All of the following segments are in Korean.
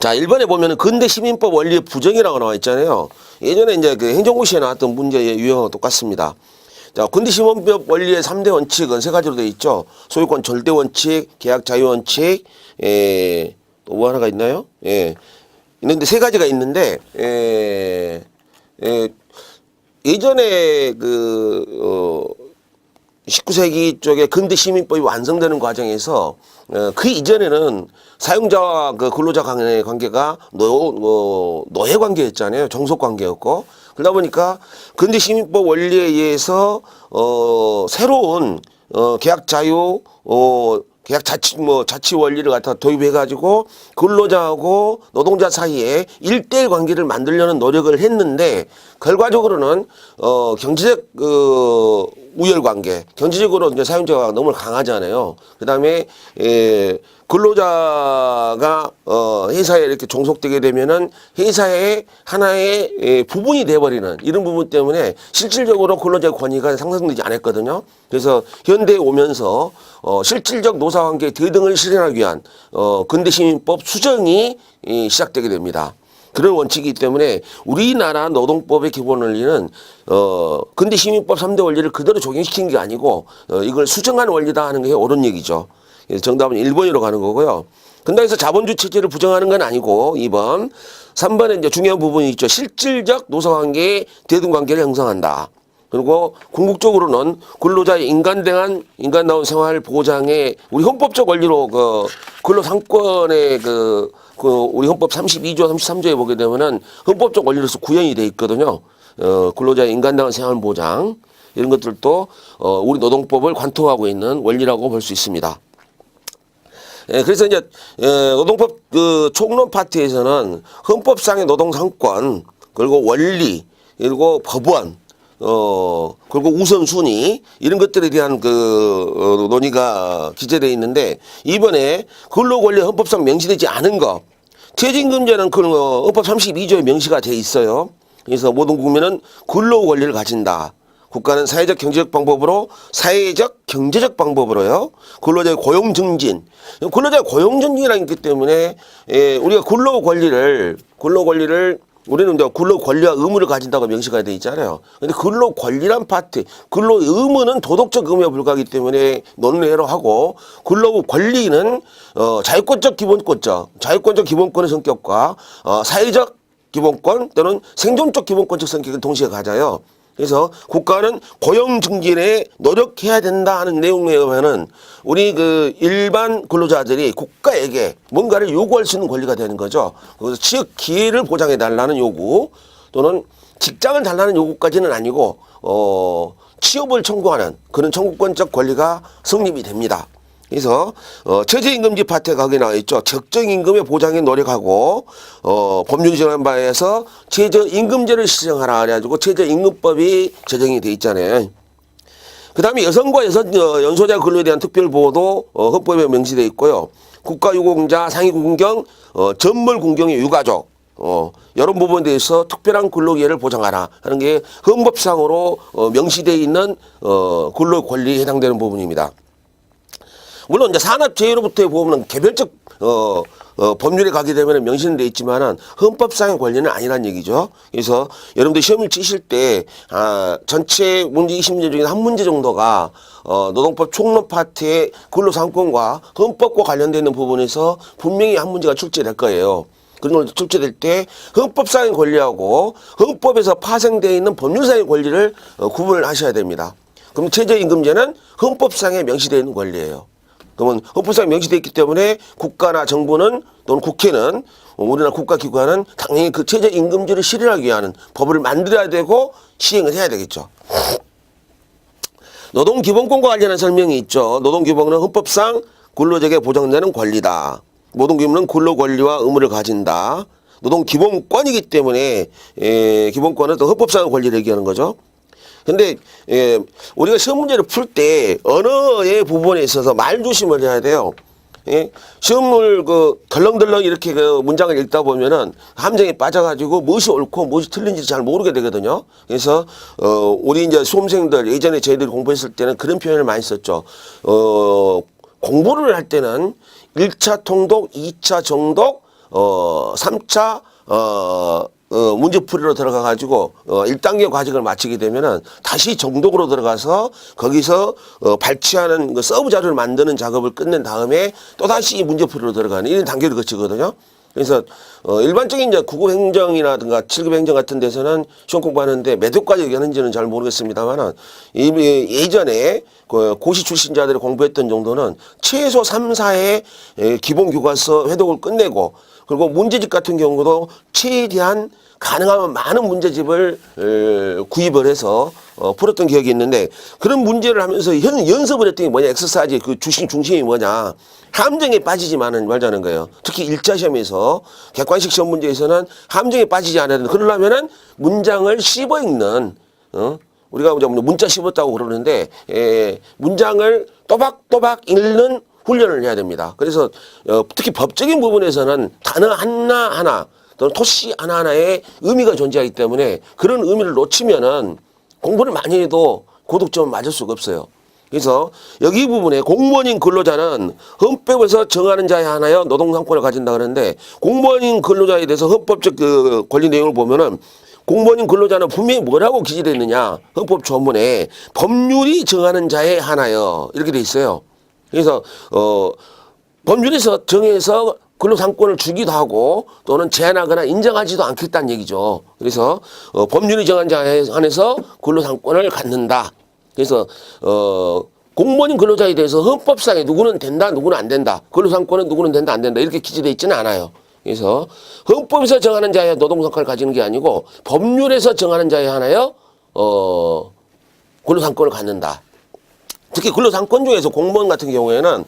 자, 1번에 보면은 근대 시민법 원리의 부정이라고 나와 있잖아요. 예전에 이제 그 행정고시에 나왔던 문제의 유형과 똑같습니다. 자, 근대 시민법 원리의 3대 원칙은 세 가지로 되어 있죠. 소유권 절대 원칙, 계약 자유 원칙, 또 뭐 하나가 있나요? 있는데 세 가지가 있는데, 예전에 19세기 쪽에 근대 시민법이 완성되는 과정에서 그 이전에는 사용자와 그 근로자 간의 관계가 노예 관계였잖아요. 종속 관계였고, 그러다 보니까 근대 시민법 원리에 의해서 새로운 계약 자유 계약 자치 원리를 갖다 도입해가지고 근로자하고 노동자 사이에 1대1 관계를 만들려는 노력을 했는데 결과적으로는 경제적 우열 관계, 경제적으로 이제 사용자가 너무 강하잖아요. 그다음에 근로자가 회사에 이렇게 종속되게 되면은 회사의 하나의 부분이 돼버리는 이런 부분 때문에 실질적으로 근로자의 권위가 상승되지 않았거든요. 그래서 현대에 오면서 실질적 노사관계 대등을 실현하기 위한 근대시민법 수정이 시작되게 됩니다. 그런 원칙이기 때문에 우리나라 노동법의 기본 원리는 근대시민법 3대 원리를 그대로 적용시킨 게 아니고 이걸 수정한 원리다 하는 게 옳은 얘기죠. 그래서 정답은 1번으로 가는 거고요. 근당에서 자본주의 체제를 부정하는 건 아니고 2번. 3번에 이제 중요한 부분이 있죠. 실질적 노사관계의 대등관계를 형성한다. 그리고 궁극적으로는 근로자의 인간다운 생활 보장에 우리 헌법적 원리로 근로상권의 우리 헌법 32조, 33조에 보게 되면은 헌법적 원리로서 구현이 돼 있거든요. 근로자의 인간다운 생활 보장 이런 것들도 우리 노동법을 관통하고 있는 원리라고 볼 수 있습니다. 그래서 이제 노동법 총론 파트에서는 헌법상의 노동상권 그리고 원리 그리고 법원 그리고 우선순위 이런 것들에 대한 논의가 기재되어 있는데 이번에 근로권리 헌법상 명시되지 않은 거 최저임금제는 헌법 32조에 명시가 돼 있어요. 그래서 모든 국민은 근로권리를 가진다. 국가는 사회적 경제적 방법으로요. 근로자의 고용 증진. 근로자의 고용 증진이라는 게 있기 때문에 우리가 근로 권리를 우리는 이제 근로 권리와 의무를 가진다고 명시가 돼 있잖아요. 근데 근로 권리란 파트, 근로 의무는 도덕적 의무에 불과하기 때문에 논외로 하고 근로 권리는 자유권적 기본권의 성격과 사회적 기본권 또는 생존적 기본권적 성격을 동시에 가져요. 그래서 국가는 고용 증진에 노력해야 된다 하는 내용에 의하면은 우리 일반 근로자들이 국가에게 뭔가를 요구할 수 있는 권리가 되는 거죠. 그래서 취업 기회를 보장해 달라는 요구 또는 직장을 달라는 요구까지는 아니고 취업을 청구하는 그런 청구권적 권리가 성립이 됩니다. 그래서 최저임금제 파트에 거기 나와 있죠. 적정임금의 보장에 노력하고 법률이 정한 바에 의해서 최저임금제를 시정하라 그래가지고 최저임금법이 제정이 돼 있잖아요. 그 다음에 여성과 연소자 근로에 대한 특별보호도 헌법에 명시되어 있고요. 국가유공자, 상위군경, 전몰군경의 유가족 이런 부분에 대해서 특별한 근로기회를 보장하라 하는 게 헌법상으로 명시되어 있는 근로권리에 해당되는 부분입니다. 물론 이제 산업재해로부터 보면 개별적 법률에 가게 되면 명시는 돼 있지만은 헌법상의 권리는 아니란 얘기죠. 그래서 여러분들 시험을 치실 때 전체 문제 20문제 중에 한 문제 정도가 노동법 총론 파트의 근로상권과 헌법과 관련되어 있는 부분에서 분명히 한 문제가 출제될 거예요. 그런 걸 출제될 때 헌법상의 권리하고 헌법에서 파생되어 있는 법률상의 권리를 구분을 하셔야 됩니다. 그럼 최저임금제는 헌법상에 명시되어 있는 권리예요. 그러면 헌법상에 명시되어 있기 때문에 국가나 정부는 또는 국회는 우리나라 국가기관은 당연히 그 최저임금제를 실현하기 위한 법을 만들어야 되고 시행을 해야 되겠죠. 노동기본권과 관련한 설명이 있죠. 노동기본권은 헌법상 근로자에게 보장되는 권리다. 모든 국민은 근로권리와 의무를 가진다. 노동기본권이기 때문에 기본권은 또 헌법상의 권리를 얘기하는 거죠. 근데 우리가 시험 문제를 풀 때 언어의 부분에 있어서 말 조심을 해야 돼요. 시험을 덜렁덜렁 이렇게 문장을 읽다 보면은 함정에 빠져가지고 무엇이 옳고 무엇이 틀린지 잘 모르게 되거든요. 그래서 우리 이제 수험생들 예전에 저희들이 공부했을 때는 그런 표현을 많이 썼죠. 공부를 할 때는 1차 통독, 2차 정독, 3차 문제풀이로 들어가 가지고 1단계 과정을 마치게 되면은 다시 정독으로 들어가서 거기서 발췌하는 그 서브 자료를 만드는 작업을 끝낸 다음에 또 다시 문제풀이로 들어가는 이런 단계를 거치거든요. 그래서 일반적인 이제 9급 행정이라든가 7급 행정 같은 데서는 시험 공부하는데 몇 회까지 하는지는 잘 모르겠습니다만은 예전에 그 고시 출신자들이 공부했던 정도는 최소 3, 4회 기본 교과서 회독을 끝내고 그리고 문제집 같은 경우도 최대한 가능하면 많은 문제집을 구입을 해서 풀었던 기억이 있는데 그런 문제를 하면서 연습을 했던 게 뭐냐 엑서사이즈 그 중심이 뭐냐 함정에 빠지지만은 말자는 거예요. 특히 1차 시험에서 객관식 시험 문제에서는 함정에 빠지지 않아야 된다. 그러려면은 문장을 씹어 읽는 우리가 문자 씹었다고 그러는데 문장을 또박또박 읽는 훈련을 해야 됩니다. 그래서 특히 법적인 부분에서는 단어 하나하나 또는 토시 하나하나에 의미가 존재하기 때문에 그런 의미를 놓치면은 공부를 많이 해도 고득점을 맞을 수가 없어요. 그래서 여기 부분에 공무원인 근로자는 헌법에서 정하는 자에 한하여 노동상권을 가진다 그러는데 공무원인 근로자에 대해서 헌법적 그 권리 내용을 보면은 공무원인 근로자는 분명히 뭐라고 기재되어 있느냐 헌법 조문에 법률이 정하는 자에 한하여 이렇게 돼 있어요. 그래서 법률에서 정해서 근로상권을 주기도 하고 또는 제한하거나 인정하지도 않겠다는 얘기죠. 그래서 법률이 정한 자에 한해서 근로상권을 갖는다. 그래서 공무원인 근로자에 대해서 헌법상에 누구는 된다 누구는 안 된다. 근로상권은 누구는 된다 안 된다 이렇게 기재되어 있지는 않아요. 그래서 헌법에서 정하는 자에 노동상권을 가지는 게 아니고 법률에서 정하는 자에 한하여 근로상권을 갖는다. 특히 근로상권 중에서 공무원 같은 경우에는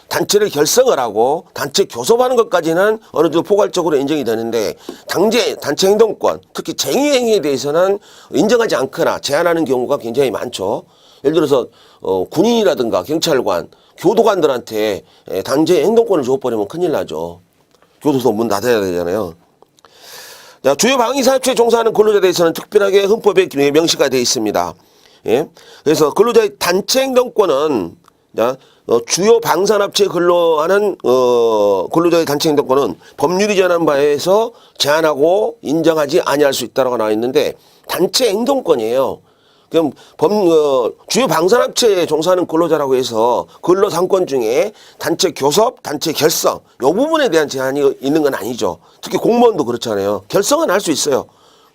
단체를 결성을 하고 단체 교섭하는 것까지는 어느 정도 포괄적으로 인정이 되는데 단체 행동권 특히 쟁의 행위에 대해서는 인정하지 않거나 제한하는 경우가 굉장히 많죠. 예를 들어서 군인이라든가 경찰관, 교도관들한테 단체 행동권을 줘버리면 큰일 나죠. 교도소 문 닫아야 되잖아요. 자, 주요 방위사업체에 종사하는 근로자에 대해서는 특별하게 헌법에 명시가 되어 있습니다. 예? 그래서 근로자의 단체 행동권은 주요 방산업체에 근로하는 근로자의 단체 행동권은 법률이 정한 바에서 제한하고 인정하지 아니할 수 있다라고 나와 있는데 단체 행동권이에요. 그럼 주요 방산업체에 종사하는 근로자라고 해서 근로상권 중에 단체 교섭, 단체 결성 이 부분에 대한 제한이 있는 건 아니죠. 특히 공무원도 그렇잖아요. 결성은 할 수 있어요.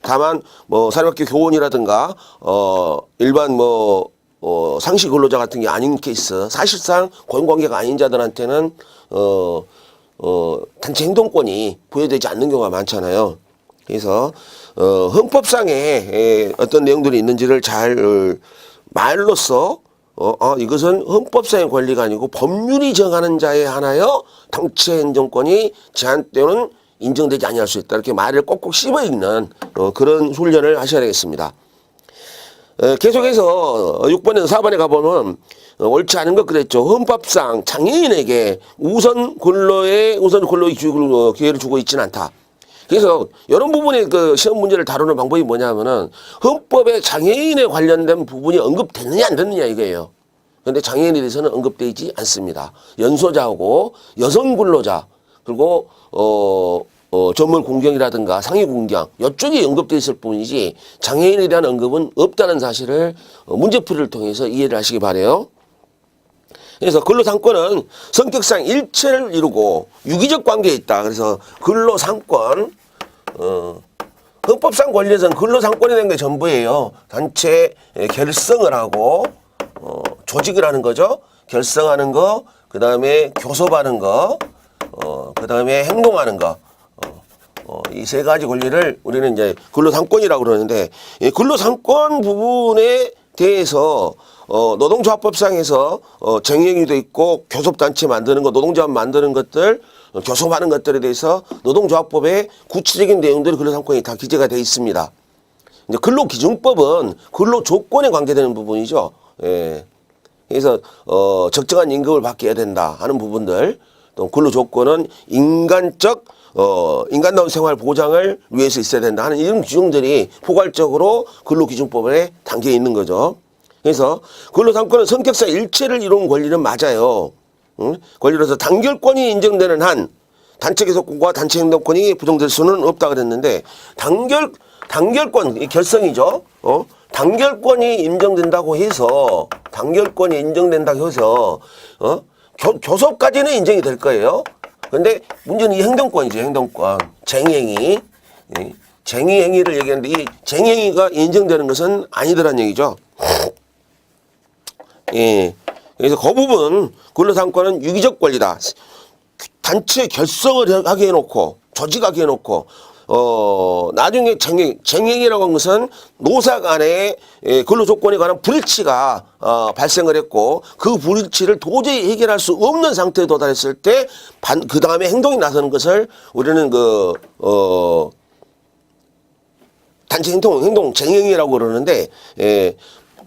다만 사립학교 교원이라든가 일반 상시 근로자 같은 게 아닌 케이스 사실상 고용관계가 아닌 자들한테는 단체 행동권이 부여되지 않는 경우가 많잖아요. 그래서 헌법상에 어떤 내용들이 있는지를 잘 말로써 이것은 헌법상의 권리가 아니고 법률이 정하는 자에 한하여 단체 행동권이 제한 때는 인정되지 아니할 수 있다. 이렇게 말을 꼭꼭 씹어 읽는 그런 훈련을 하셔야 되겠습니다. 계속해서 6번에서 4번에 가보면 옳지 않은 것 그랬죠. 헌법상 장애인에게 우선 근로의 기회를 주고 있지는 않다. 그래서 이런 부분에 그 시험 문제를 다루는 방법이 뭐냐면은 헌법에 장애인에 관련된 부분이 언급됐느냐 안 됐느냐 이거예요. 그런데 장애인에 대해서는 언급되지 않습니다. 연소자하고 여성 근로자 그리고 전문 공경이라든가 상위 공경 이쪽이 언급되어 있을 뿐이지 장애인에 대한 언급은 없다는 사실을 문제풀이를 통해서 이해를 하시기 바라요. 그래서 근로상권은 성격상 일체를 이루고 유기적 관계에 있다. 그래서 근로상권 헌법상 권리에서는 근로상권에 대한 게 전부예요. 단체 결성을 하고 조직을 하는 거죠. 결성하는 거, 그 다음에 교섭하는 거, 그 다음에 행동하는 거. 이 세 가지 권리를 우리는 이제 근로상권이라고 그러는데 이 근로상권 부분에 대해서 노동조합법상에서 정의행위도 있고 교섭단체 만드는 거, 노동조합 만드는 것들, 교섭하는 것들에 대해서 노동조합법의 구체적인 내용들이 근로상권이 다 기재가 되어 있습니다. 이제 근로기준법은 근로조건에 관계되는 부분이죠. 예. 그래서 적정한 임금을 받게 해야 된다 하는 부분들, 또 근로조건은 인간다운 생활 보장을 위해서 있어야 된다 하는 이런 규정들이 포괄적으로 근로기준법에 담겨 있는 거죠. 그래서 근로상권은 성격상 일체를 이루는 권리는 맞아요. 권리로서 단결권이 인정되는 한 단체 개속권과 단체 행동권이 부정될 수는 없다 그랬는데 단결권 이 결성이죠. 단결권이 인정된다고 해서 교섭까지는 인정이 될 거예요. 근데 문제는 이 행동권이죠. 행동권. 쟁행위. 쟁의행위를 얘기하는데 이 쟁의행위가 인정되는 것은 아니더란 얘기죠. 예. 그래서 그 부분 근로상권은 유기적 권리다. 단체 결성을 하게 해놓고 조직하게 해놓고 나중에 쟁행이라고 하는 것은 노사 간의 근로조건에 관한 불일치가 발생을 했고 그 불일치를 도저히 해결할 수 없는 상태에 도달했을 때 그 다음에 행동이 나서는 것을 우리는 단체 행동 쟁행이라고 그러는데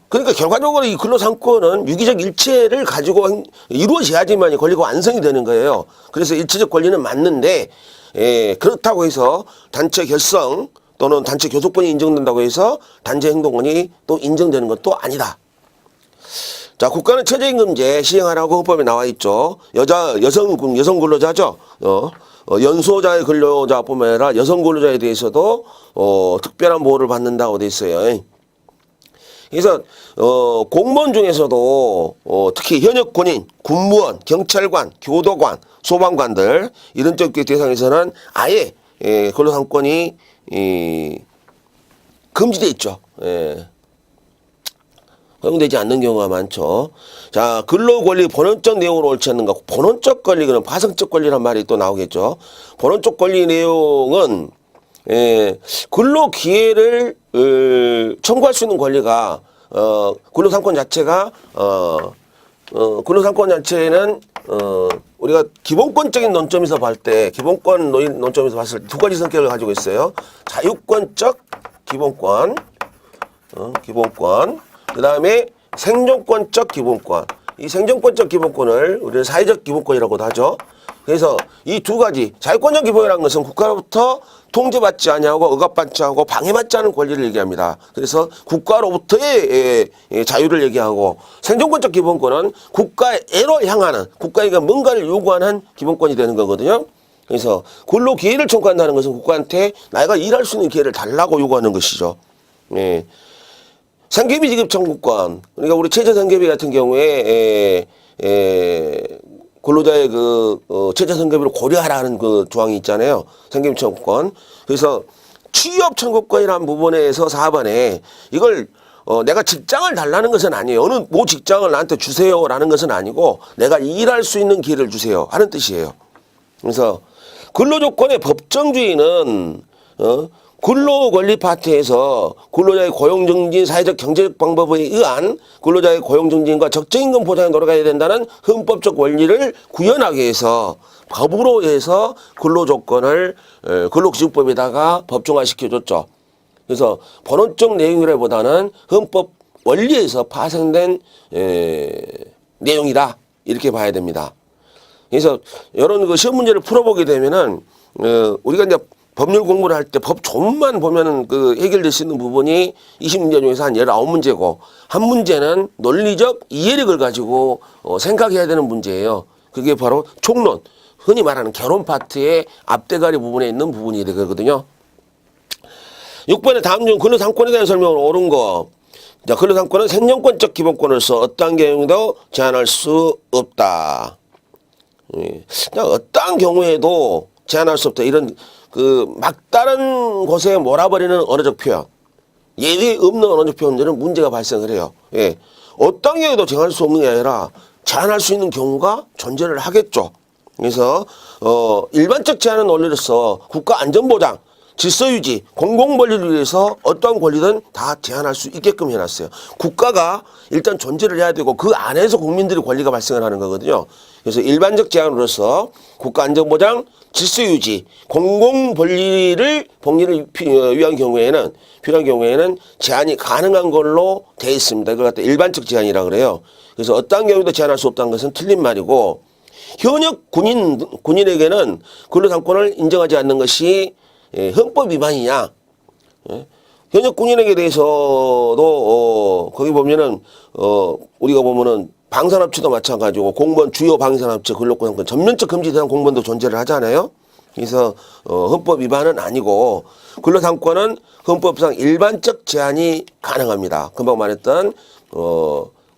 그러니까 결과적으로 이 근로상권은 유기적 일체를 가지고 이루어져야지만 권리가 완성이 되는 거예요. 그래서 일체적 권리는 맞는데 그렇다고 해서 단체 결성 또는 단체 교섭권이 인정된다고 해서 단체 행동권이 또 인정되는 것도 아니다. 자, 국가는 최저임금제 시행하라고 헌법에 나와 있죠. 여성 근로자죠. 연소자의 근로자뿐만 아니라 여성 근로자에 대해서도 특별한 보호를 받는다고 돼 있어요. 그래서 공무원 중에서도 특히 현역 군인, 군무원, 경찰관, 교도관, 소방관들 이런 쪽 대상에서는 아예 근로상권이 금지돼 있죠. 허용되지 않는 경우가 많죠. 자, 근로권리 본원적 내용으로 옳지 않는가? 본원적 권리, 그럼 파생적 권리란 말이 또 나오겠죠. 본원적 권리 내용은 근로기회를 청구할 수 있는 권리가 근로상권 자체가 근로상권 자체는 우리가 기본권적인 논점에서 봤을 때 기본권 논점에서 봤을 때 두 가지 성격을 가지고 있어요. 자유권적 기본권, 그 다음에 생존권적 기본권. 이 생존권적 기본권을 우리는 사회적 기본권이라고도 하죠. 그래서 이 두 가지 자유권적 기본이라는 것은 국가로부터 통제받지 아니하고 억압받지 않고 방해받지 않은 권리를 얘기합니다. 그래서 국가로부터의 자유를 얘기하고 생존권적 기본권은 국가에로 향하는 국가에게 뭔가를 요구하는 기본권이 되는 거거든요. 그래서 근로 기회를 청구한다는 것은 국가한테 내가 일할 수 있는 기회를 달라고 요구하는 것이죠. 생계비 지급 청구권. 그러니까 우리 최저생계비 같은 경우에 근로자의 최저 생계비를 고려하라는 그 조항이 있잖아요. 생계비 청구권. 그래서 취업 청구권이라는 부분에서 4번에 이걸 내가 직장을 달라는 것은 아니에요. 어느 뭐 직장을 나한테 주세요라는 것은 아니고 내가 일할 수 있는 기회를 주세요 하는 뜻이에요. 그래서 근로조건의 법정주의는 근로권리 파트에서 근로자의 고용증진, 사회적 경제적 방법에 의한 근로자의 고용증진과 적정임금 보장에 노력해야 된다는 헌법적 원리를 구현하기 위해서 법으로 해서 근로조건을 근로기준법에다가 법정화시켜줬죠. 그래서 본원적 내용이라기보다는 헌법 원리에서 파생된 내용이다 이렇게 봐야 됩니다. 그래서 이런 시험 문제를 풀어보게 되면은 우리가 이제 법률 공부를 할 때 법 조문만 보면은 해결될 수 있는 부분이 20문제 중에서 한 19문제고 한 문제는 논리적 이해력을 가지고 생각해야 되는 문제예요. 그게 바로 총론, 흔히 말하는 개론 파트의 앞대가리 부분에 있는 부분이 되거든요. 6번에 다음 중 근로상권에 대한 설명을 옳은 거. 자, 근로상권은 생존권적 기본권으로서 어떠한 경우도 제한할 수 없다. 어떠한 경우에도 제한할 수 없다. 이런 막다른 곳에 몰아버리는 언어적 표현, 예외 없는 언어적 표현들은 문제가 발생을 해요. 어떤 경우에도 제한할 수 없는 게 아니라 제한할 수 있는 경우가 존재를 하겠죠. 그래서 일반적 제한의 논리로서 국가 안전보장, 질서유지, 공공권리를 위해서 어떠한 권리든 다 제한할 수 있게끔 해놨어요. 국가가 일단 존재를 해야 되고 그 안에서 국민들의 권리가 발생을 하는 거거든요. 그래서 일반적 제한으로서 국가 안전보장, 질서유지, 공공권리를 위한 경우에는 필요한 경우에는 제한이 가능한 걸로 되어 있습니다. 이걸 갖다 일반적 제한이라고 그래요. 그래서 어떠한 경우도 제한할 수 없다는 것은 틀린 말이고 현역 군인에게는 근로상권을 인정하지 않는 것이 헌법 위반이냐? 현역 군인에게 대해서도 거기 보면은 우리가 보면은 방산업체도 마찬가지고 공무원 주요 방산업체 근로권상권 전면적 금지 대상 공무원도 존재를 하잖아요. 그래서 헌법 위반은 아니고 근로상권은 헌법상 일반적 제한이 가능합니다. 금방 말했던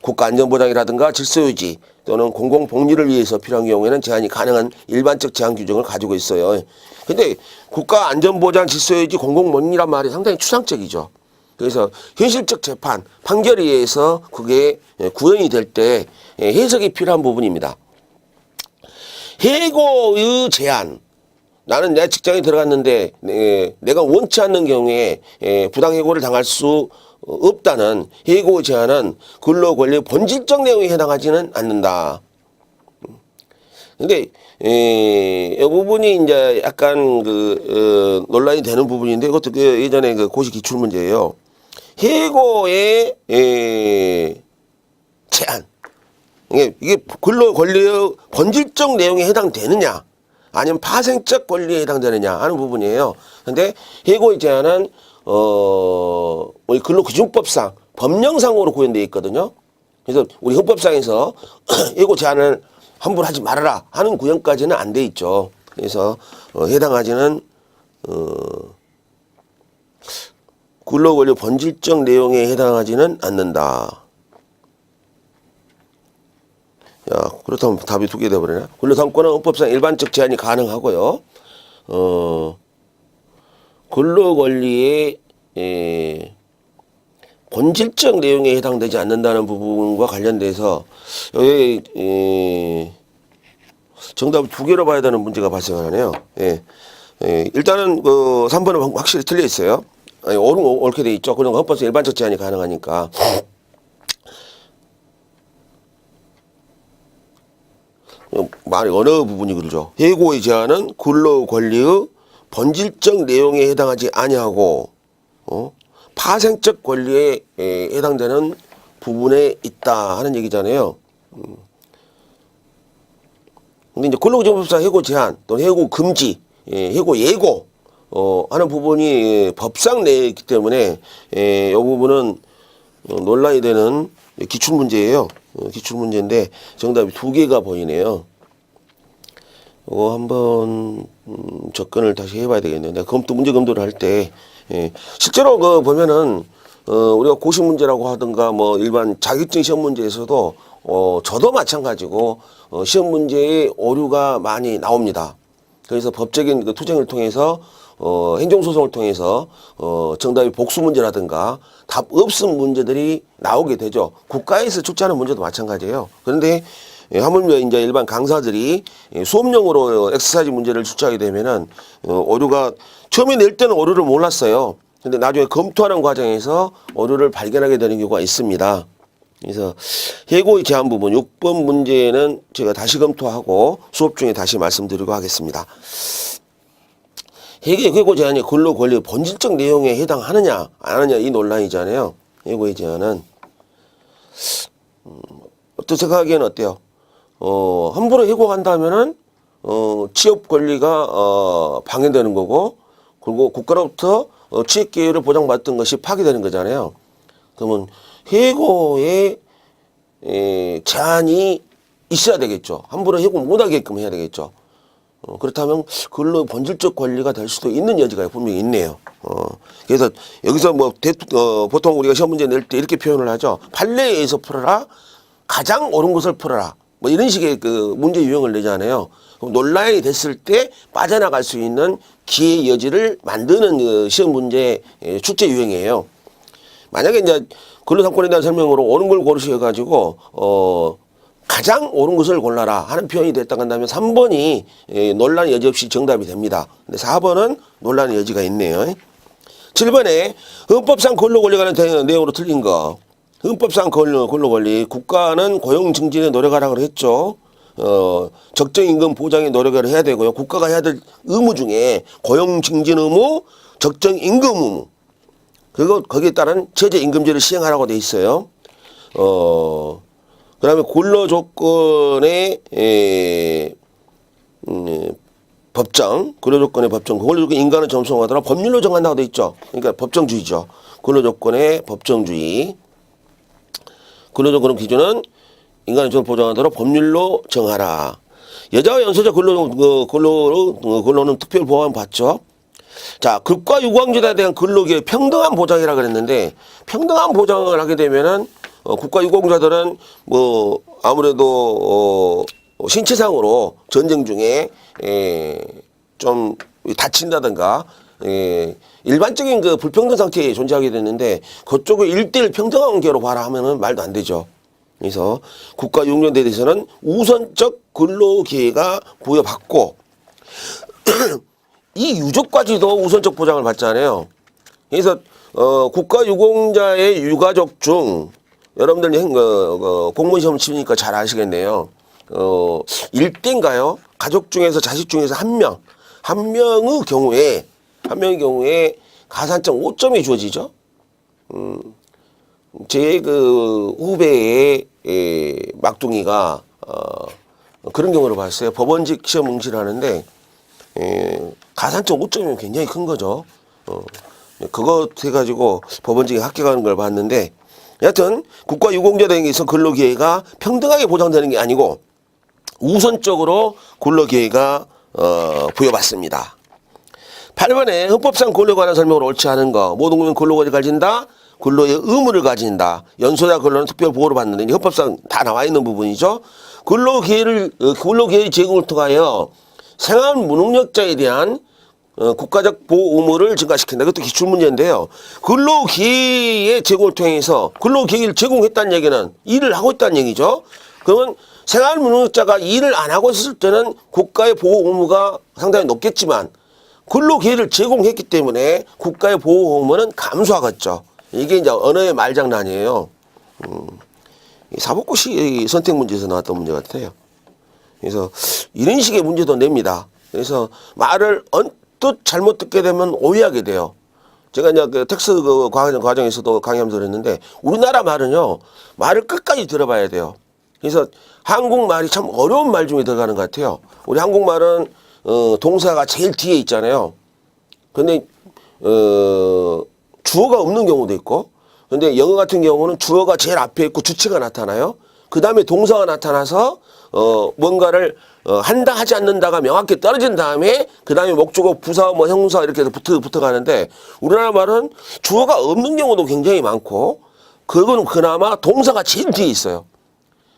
국가안전보장이라든가 질서유지 또는 공공복리를 위해서 필요한 경우에는 제한이 가능한 일반적 제한 규정을 가지고 있어요. 근데 국가안전보장 질서유지 공공복리란 말이 상당히 추상적이죠. 그래서 현실적 재판, 판결에 의해서 그게 구현이 될 때 해석이 필요한 부분입니다. 해고의 제한. 나는 내 직장에 들어갔는데 내가 원치 않는 경우에 부당해고를 당할 수 없다는 해고 제한은 근로권리의 본질적 내용에 해당하지는 않는다. 근데 이 부분이 이제 약간 논란이 되는 부분인데 이것도 예전에 고시 기출 문제예요. 해고의 제한. 이게 근로권리의 본질적 내용에 해당되느냐 아니면 파생적 권리에 해당되느냐 하는 부분이에요. 근데 해고의 제한은 우리 근로기준법상 법령상으로 구현되어 있거든요. 그래서 우리 헌법상에서 해고 제한을 함부로 하지 말아라 하는 구현까지는 안 돼 있죠. 그래서 해당하지는 근로권리 본질적 내용에 해당하지는 않는다. 야, 그렇다면 답이 두 개 되어버리네. 근로상권은 헌법상 일반적 제한이 가능하고요. 근로권리의 본질적 내용에 해당되지 않는다는 부분과 관련돼서 여기 정답을 두 개로 봐야 되는 문제가 발생하네요. 일단은 3번은 확실히 틀려 있어요. 옳게 돼 있죠. 그런 헌법상 일반적 제한이 가능하니까. 말이 어느 부분이 그러죠. 해고의 제한은 근로권리의 본질적 내용에 해당하지 아니하고 파생적 권리에 해당되는 부분에 있다 하는 얘기잖아요. 근데 이제 근로기준법상 해고 제한 또는 해고 금지, 해고 예고 하는 부분이 법상 내에 있기 때문에 이 부분은 논란이 되는 기출 문제예요. 기출 문제인데 정답이 두 개가 보이네요. 이거 한번 접근을 다시 해봐야 되겠네요. 내가 문제 검토를 할 때 실제로 보면은 우리가 고시 문제라고 하든가 뭐 일반 자격증 시험 문제에서도 저도 마찬가지고 시험 문제에 오류가 많이 나옵니다. 그래서 법적인 투쟁을 통해서 행정소송을 통해서 정답이 복수 문제라든가 답 없음 문제들이 나오게 되죠. 국가에서 출제하는 문제도 마찬가지예요. 그런데 하물며 이제 일반 강사들이 수업용으로 엑서사이즈 문제를 출제하게 되면은 오류가 처음에 낼 때는 오류를 몰랐어요. 근데 나중에 검토하는 과정에서 오류를 발견하게 되는 경우가 있습니다. 그래서 해고의 제한 부분 6번 문제는 제가 다시 검토하고 수업 중에 다시 말씀드리고 하겠습니다. 해고 제한이 근로권리의 본질적 내용에 해당하느냐 안 하느냐 이 논란이잖아요. 해고의 제한은 어떤 생각하기에는 어때요? 함부로 해고한다면은 취업 권리가 방해되는 거고 그리고 국가로부터 취업 기회를 보장받던 것이 파기되는 거잖아요. 그러면 해고의 제한이 있어야 되겠죠. 함부로 해고 못하게끔 해야 되겠죠. 그렇다면 근로 본질적 권리가 될 수도 있는 여지가 분명히 있네요. 그래서 여기서 보통 우리가 시험 문제 낼 때 이렇게 표현을 하죠. 판례에 의해서 풀어라. 가장 옳은 것을 풀어라. 뭐 이런 식의 문제 유형을 내잖아요. 그럼 논란이 됐을 때 빠져나갈 수 있는 기회 여지를 만드는 시험 문제 출제 유형이에요. 만약에 이제 근로상권에 대한 설명으로 옳은 걸 고르셔가지고 가장 옳은 것을 골라라 하는 표현이 됐다고 한다면 3번이 논란 여지 없이 정답이 됩니다. 근데 4번은 논란의 여지가 있네요. 7번에 헌법상 근로권리에 관한 내용으로 틀린 거. 헌법상 근로권리 국가는 고용 증진에 노력하라고 했죠. 적정임금 보장에 노력을 해야 되고요. 국가가 해야 될 의무 중에 고용 증진 의무, 적정임금 의무 그리고 거기에 따른 최저임금제를 시행하라고 돼 있어요. 그다음에 근로조건의 법정, 근로조건의 법정, 근로조건 인간을 점성하더라 법률로 정한다고 돼 있죠. 그러니까 법정주의죠. 근로조건의 법정주의. 근로조건 기준은 인간의 존엄을 보장하도록 법률로 정하라. 여자와 연소자 근로는 특별 보호함 받죠. 자, 극과 유공자에 대한 근로기회 평등한 보장이라 그랬는데, 평등한 보장을 하게 되면은 국가 유공자들은 뭐 아무래도 신체상으로 전쟁 중에 좀 다친다든가 일반적인 그 불평등 상태에 존재하게 되는데, 그쪽을 1대1 평등한 관계로 봐라 하면은 말도 안 되죠. 그래서 국가 유공자에 대해서는 우선적 근로기회가 부여받고 이 유족까지도 우선적 보장을 받잖아요. 그래서 국가 유공자의 유가족 중 여러분들 공무원 시험 치니까 잘 아시겠네요. 1대인가요? 가족 중에서 자식 중에서 한 명의 경우에 가산점 5점이 주어지죠. 제 그 후배의 막둥이가 그런 경우를 봤어요. 법원직 시험 응시를 하는데 가산점 5점이면 굉장히 큰 거죠. 그것 해가지고 법원직에 합격하는 걸 봤는데, 여하튼 국가 유공자 등에서 근로기회가 평등하게 보장되는 게 아니고 우선적으로 근로기회가 부여받습니다. 8번에 헌법상 근로에 관한 설명을 옳지 않은 거. 모든 국민은 근로권을 가진다. 근로의 의무를 가진다. 연소자 근로는 특별 보호를 받는다. 헌법상 다 나와 있는 부분이죠. 근로기회의 제공을 통하여 생활 무능력자에 대한 국가적 보호 의무를 증가시킨다. 이것도 기출문제인데요. 근로기회의 제공을 통해서 근로기회를 제공했다는 얘기는 일을 하고 있다는 얘기죠. 그러면 생활 무능력자가 일을 안 하고 있을 때는 국가의 보호 의무가 상당히 높겠지만 근로기회를 제공했기 때문에 국가의 보호 의무는 감소하겠죠. 이게 이제 언어의 말장난이에요. 사법고시 선택 문제에서 나왔던 문제 같아요. 그래서 이런 식의 문제도 냅니다. 그래서 말을 언뜻 잘못 듣게 되면 오해하게 돼요. 제가 이제 그 텍스 그 과정에서도 강의하면서 그랬는데, 우리나라 말은요, 말을 끝까지 들어봐야 돼요. 그래서 한국말이 참 어려운 말 중에 들어가는 것 같아요. 우리 한국말은 동사가 제일 뒤에 있잖아요. 근데 주어가 없는 경우도 있고, 근데 영어 같은 경우는 주어가 제일 앞에 있고 주체가 나타나요. 그 다음에 동사가 나타나서 뭔가를 한다 하지 않는다가 명확히 떨어진 다음에 그 다음에 목적어 부사 뭐 형사 이렇게 해서 붙어가는데, 우리나라 말은 주어가 없는 경우도 굉장히 많고, 그건 그나마 동사가 제일 뒤에 있어요.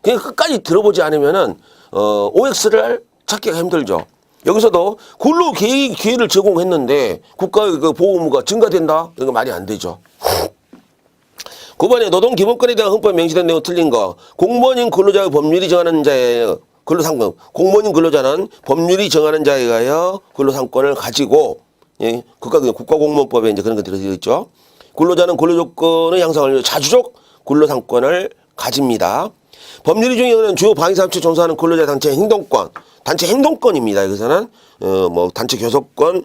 그냥 끝까지 들어보지 않으면은 OX를 찾기가 힘들죠. 여기서도 근로 기회를 제공했는데 국가의 그 보호 의무가 증가된다? 이거 말이 안 되죠. 9번에 노동기본권에 대한 헌법에 명시된 내용 틀린 거. 공무원인 근로자의 법률이 정하는 자의 근로상권. 공무원인 근로자는 법률이 정하는 자에 의하여 근로상권을 가지고, 예, 국가공무원법에 이제 그런 거 들어있죠. 근로자는 근로조건의 향상을 위해 자주적 근로상권을 가집니다. 법률이 정하는 주요 방위산업체 종사하는 근로자 단체 행동권. 단체 행동권입니다. 여기서는 뭐 단체 교섭권,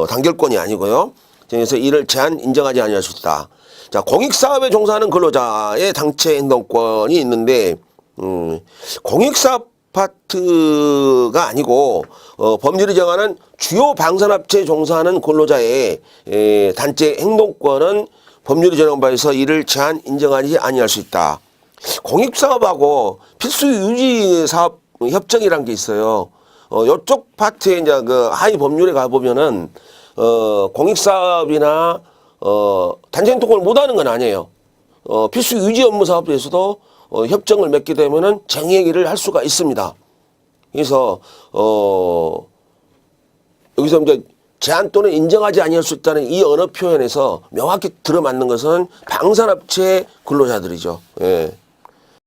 단결권이 아니고요. 그래서 이를 제한 인정하지 아니할 수 있다. 자, 공익사업에 종사하는 근로자의 단체 행동권이 있는데, 공익사업 파트가 아니고 법률이 정하는 주요 방산업체에 종사하는 근로자의 단체 행동권은 법률이 정한 바에서 이를 제한 인정하지 아니할 수 있다. 공익사업하고 필수 유지 사업 협정이란 게 있어요. 요쪽 파트에 이제 그 하위 법률에 가보면은, 공익사업이나, 단체 행동권을 못하는 건 아니에요. 필수 유지 업무 사업에서도, 협정을 맺게 되면은 쟁의행위를 할 수가 있습니다. 그래서, 여기서 이제 제한 또는 인정하지 아니할 수 있다는 이 언어 표현에서 명확히 들어맞는 것은 방산업체 근로자들이죠. 예.